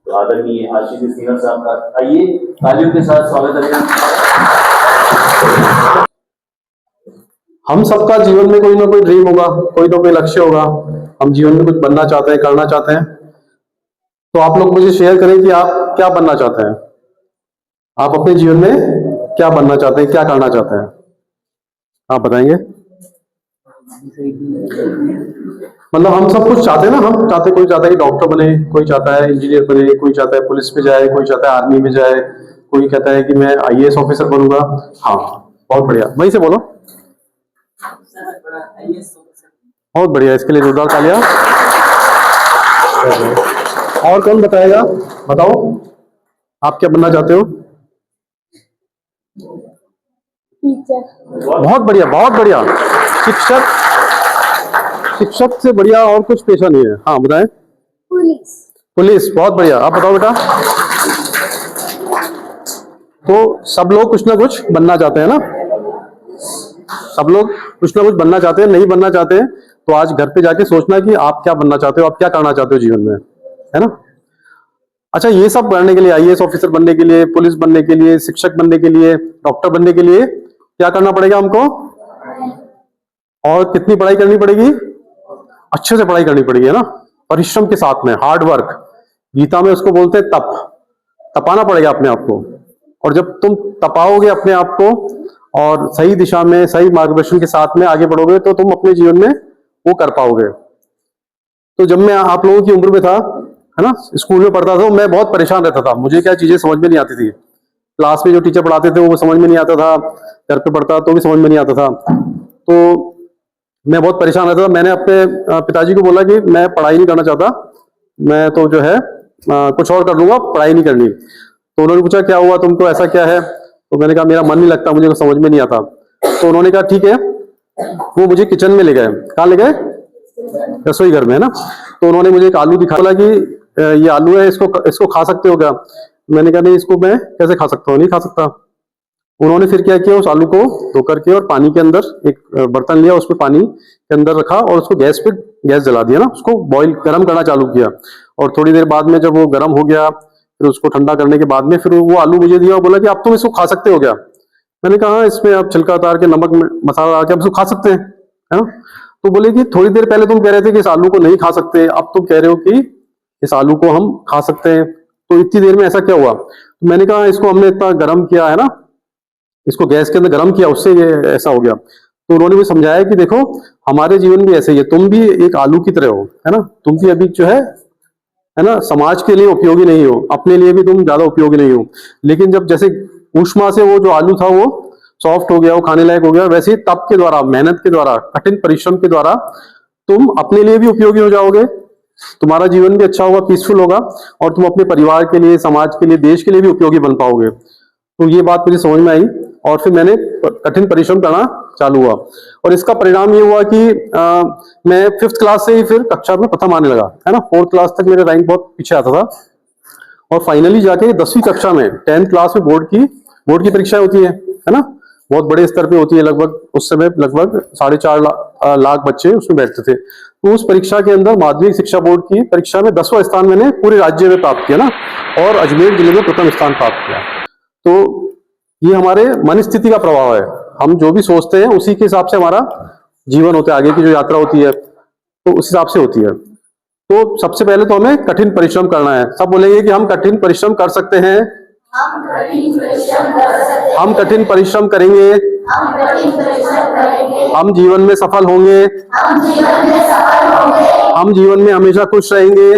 तो आदरणीय आशीष सिंह साहब का आइए तालियों के साथ स्वागत करें। हम सबका जीवन में कोई ना कोई ड्रीम होगा, कोई ना कोई लक्ष्य होगा। हम जीवन में कुछ बनना चाहते हैं, करना चाहते हैं। तो आप लोग मुझे शेयर करें कि आप क्या बनना चाहते हैं, आप अपने जीवन में क्या बनना चाहते हैं, क्या करना चाहते हैं, आप बताएंगे। मतलब हम सब कुछ चाहते हैं ना, हम चाहते, कोई चाहता है कि डॉक्टर बने, कोई चाहता है इंजीनियर बने, कोई चाहता है पुलिस में जाए, कोई चाहता है आर्मी में जाए, कोई कहता है कि मैं IAS ऑफिसर बनूंगा। हाँ, बहुत बढ़िया, वहीं से बोलो। बहुत बढ़िया, इसके लिए जोरदार तालियां। और कौन बताएगा, बताओ आप क्या बनना चाहते हो। टीचर। बहुत बढ़िया, बहुत बढ़िया। शिक्षक, शिक्षक से बढ़िया और कुछ पेशा नहीं है। हाँ बताएं। पुलिस। पुलिस, बहुत बढ़िया। आप बताओ बेटा। तो सब लोग कुछ ना कुछ बनना चाहते हैं ना, सब लोग कुछ ना कुछ बनना चाहते हैं। नहीं बनना चाहते हैं तो आज घर पे जाके सोचना कि आप क्या बनना चाहते हो, आप क्या करना चाहते हो जीवन में, है ना। अच्छा, ये सब करने के लिए, IAS ऑफिसर बनने के लिए, पुलिस बनने के लिए, शिक्षक बनने के लिए, डॉक्टर बनने के लिए क्या करना पड़ेगा हमको, और कितनी पढ़ाई करनी पड़ेगी, अच्छे से पढ़ाई करनी पड़ेगी, है ना, परिश्रम के साथ में, हार्ड वर्क। गीता में उसको बोलते हैं तप, तपाना पड़ेगा अपने आप को। और जब तुम तपाओगे अपने आप को और सही दिशा में, सही मार्गदर्शन के साथ में आगे बढ़ोगे तो तुम अपने जीवन में वो कर पाओगे। तो जब मैं आप लोगों की उम्र में था, है ना, स्कूल में पढ़ता था, मैं बहुत परेशान रहता था। मुझे क्या चीजें समझ में नहीं आती थी। क्लास में जो टीचर पढ़ाते थे वो समझ में नहीं आता था, घर पे पढ़ता तो भी समझ में नहीं आता था। तो मैं बहुत परेशान रहता था। मैंने अपने पिताजी को बोला कि मैं पढ़ाई नहीं करना चाहता, मैं तो जो है कुछ और कर लूंगा, पढ़ाई नहीं करनी। तो उन्होंने पूछा क्या हुआ तुमको, ऐसा क्या है। तो मैंने कहा मेरा मन नहीं लगता, मुझे समझ में नहीं आता। तो उन्होंने कहा ठीक है, वो मुझे किचन में ले गए। कहाँ ले गए, रसोई घर में, है ना। तो उन्होंने मुझे एक आलू दिखा, बोला कि ये आलू है, इसको खा सकते हो क्या। मैंने कहा नहीं, इसको मैं कैसे खा सकता हूँ, नहीं खा सकता। उन्होंने फिर क्या किया, उस आलू को धो करके और पानी के अंदर एक बर्तन लिया, उसमें पानी के अंदर रखा और उसको गैस पे, गैस जला दिया ना, उसको बॉईल, गर्म करना चालू किया। और थोड़ी देर बाद में जब वो गर्म हो गया, फिर उसको ठंडा करने के बाद में फिर वो आलू मुझे दिया और बोला कि अब तुम इसको खा सकते हो क्या। मैंने कहा इसमें आप छिलका उतार के, नमक मसाला डाल के आप इसको खा सकते हैं, है ना। तो बोले कि थोड़ी देर पहले तुम कह रहे थे कि इस आलू को नहीं खा सकते, अब तुम कह रहे हो कि इस आलू को हम खा सकते हैं, तो इतनी देर में ऐसा क्या हुआ। तो मैंने कहा इसको हमने इतना गर्म किया है ना, इसको गैस के अंदर गर्म किया, उससे ये ऐसा हो गया। तो उन्होंने मुझे समझाया कि देखो हमारे जीवन भी ऐसे ही है, तुम भी एक आलू की तरह हो, है ना। तुम भी अभी जो है ना, समाज के लिए उपयोगी नहीं हो, अपने लिए भी तुम ज्यादा उपयोगी नहीं हो। लेकिन जब जैसे ऊष्मा से वो जो आलू था वो सॉफ्ट हो गया, वो खाने लायक हो गया, वैसे ही तप के द्वारा, मेहनत के द्वारा, कठिन परिश्रम के द्वारा तुम अपने लिए भी उपयोगी हो जाओगे, तुम्हारा जीवन भी अच्छा होगा, पीसफुल होगा, और तुम अपने परिवार के लिए, समाज के लिए, देश के लिए भी उपयोगी बन पाओगे। तो ये बात मुझे समझ में आई और फिर मैंने कठिन परिश्रम करना चालू हुआ। और इसका परिणाम ये हुआ कि मैं 5th क्लास से ही फिर कक्षा में प्रथम आने लगा, है ना। 4th क्लास तक मेरा रैंक बहुत पीछे आता था और फाइनली जाके 10वीं कक्षा में, 10th क्लास में बोर्ड की परीक्षाएं होती है ना, बहुत बड़े स्तर पे होती है। लगभग उस समय लगभग 4.5 लाख बच्चे उसमें बैठते थे। तो उस परीक्षा के अंदर माध्यमिक शिक्षा बोर्ड की परीक्षा में 10वां स्थान मैंने पूरे राज्य में प्राप्त किया ना, और अजमेर जिले में प्रथम स्थान प्राप्त किया। तो ये हमारे मन स्थिति का प्रभाव है, हम जो भी सोचते हैं उसी के हिसाब से हमारा जीवन होता है, आगे की जो यात्रा होती है तो उस हिसाब से होती है। तो सबसे पहले तो हमें कठिन परिश्रम करना है। सब बोलेंगे कि हम कठिन परिश्रम कर सकते हैं, हम कठिन परिश्रम करेंगे, हम जीवन में सफल होंगे, हम जीवन में हमेशा खुश रहेंगे,